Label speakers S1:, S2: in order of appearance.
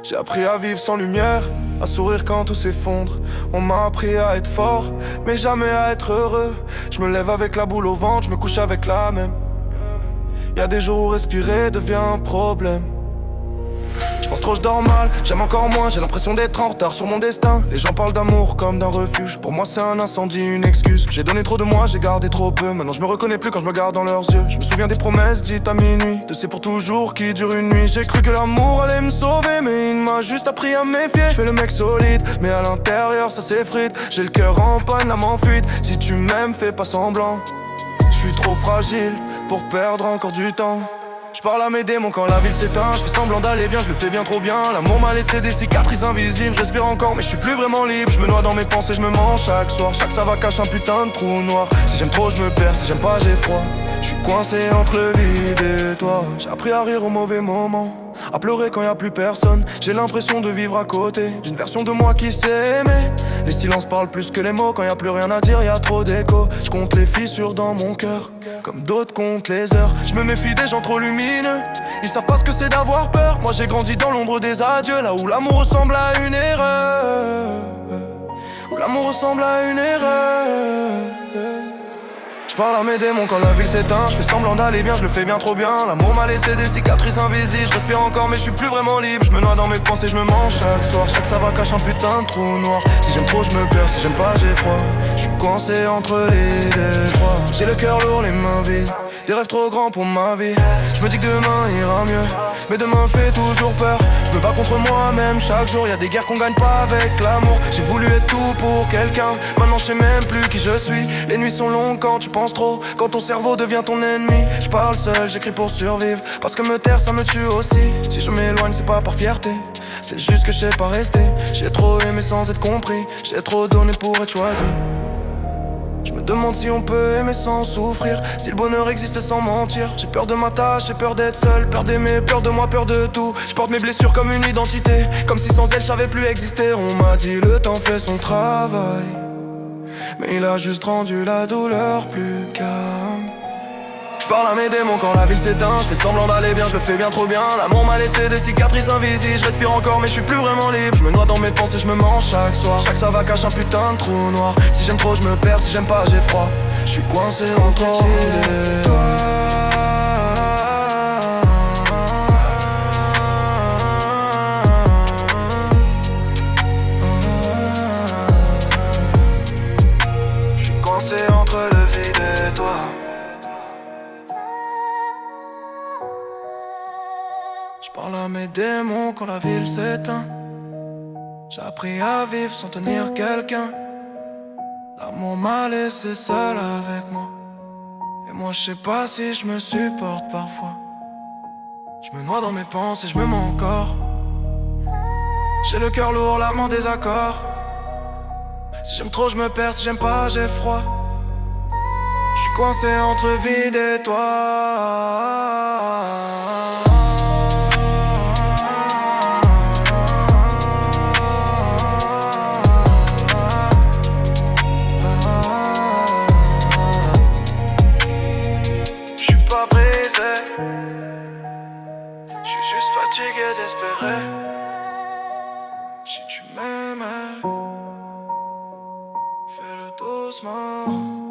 S1: J'ai appris à vivre sans lumière, à sourire quand tout s'effondre. On m'a appris à être fort, mais jamais à être heureux. Je me lève avec la boule au ventre, je me couche avec la même. Y'a des jours où respirer devient un problème. Je pense trop, je dors mal, j'aime encore moins, j'ai l'impression d'être en retard sur mon destin. Les gens parlent d'amour comme d'un refuge, pour moi c'est un incendie, une excuse. J'ai donné trop de moi, j'ai gardé trop peu, maintenant je me reconnais plus quand je me regarde dans leurs yeux. Je me souviens des promesses dites à minuit, de ces pour toujours qui durent une nuit. J'ai cru que l'amour allait me sauver, mais il m'a juste appris à me méfier. Je fais le mec solide, mais à l'intérieur ça s'effrite. J'ai le cœur en panne, l'âme en fuite. Si tu m'aimes, fais pas semblant. Je suis trop fragile pour perdre encore du temps. Je parle à mes démons quand la ville s'éteint. Je fais semblant d'aller bien, je le fais bien trop bien. L'amour m'a laissé des cicatrices invisibles. J'espère encore mais je suis plus vraiment libre. Je me noie dans mes pensées, je me mens chaque soir. Chaque ça va cache un putain de trou noir. Si j'aime trop je me perds, si j'aime pas j'ai froid. Je suis coincé entre le vide et toi. J'ai appris à rire au mauvais moment, à pleurer quand y a plus personne. J'ai l'impression de vivre à côté d'une version de moi qui s'est aimée. Les silences parlent plus que les mots. Quand y a plus rien à dire, y a trop d'écho. Je compte les fissures dans mon cœur, comme d'autres comptent les heures. Je me méfie des gens trop lumineux, ils savent pas ce que c'est d'avoir peur. Moi j'ai grandi dans l'ombre des adieux, là où l'amour ressemble à une erreur. Où l'amour ressemble à une erreur. Je parle à mes démons quand la ville s'éteint. Je fais semblant d'aller bien, je le fais bien trop bien. L'amour m'a laissé des cicatrices invisibles. Je respire encore mais je suis plus vraiment libre. Je me noie dans mes pensées, je me mens chaque soir. Chaque ça va cache un putain de trou noir. Si j'aime trop je me perds, si j'aime pas j'ai froid. Je suis coincé entre les détroits. J'ai le cœur lourd, les mains vides, des rêves trop grands pour ma vie. Je me dis que demain ira mieux, mais demain fait toujours peur. Je me bats contre moi-même chaque jour. Y'a des guerres qu'on gagne pas avec l'amour. J'ai voulu être tout pour quelqu'un, maintenant je sais même plus qui je suis. Les nuits sont longues quand tu penses trop, quand ton cerveau devient ton ennemi. Je parle seul, j'écris pour survivre, parce que me taire ça me tue aussi. Si je m'éloigne c'est pas par fierté, c'est juste que je sais pas rester. J'ai trop aimé sans être compris, j'ai trop donné pour être choisi. Je me demande si on peut aimer sans souffrir, si le bonheur existe sans mentir. J'ai peur de ma tâche, j'ai peur d'être seul, peur d'aimer, peur de moi, peur de tout. Je porte mes blessures comme une identité, comme si sans elle je savais plus exister. On m'a dit le temps fait son travail, mais il a juste rendu la douleur plus calme. Je parle à mes démons quand la ville s'éteint. Je fais semblant d'aller bien, je le fais bien trop bien. L'amour m'a laissé des cicatrices invisibles. Je respire encore mais je suis plus vraiment libre. Je me noie dans mes pensées, je me mens chaque soir. Chaque ça va cache un putain de trou noir. Si j'aime trop je me perds, si j'aime pas j'ai froid. Je suis coincé entre les toi. Je suis coincé entre le vide et toi. Je parle à mes démons quand la ville s'éteint. J'ai appris à vivre sans tenir quelqu'un. L'amour m'a laissé seul avec moi, et moi je sais pas si je me supporte parfois. Je me noie dans mes pensées, je me mens encore. J'ai le cœur lourd, l'âme en désaccord. Si j'aime trop je me perds, si j'aime pas j'ai froid. Je suis coincé entre vide et toi. Je suis juste fatigué d'espérer. Si tu m'aimes, fais-le doucement.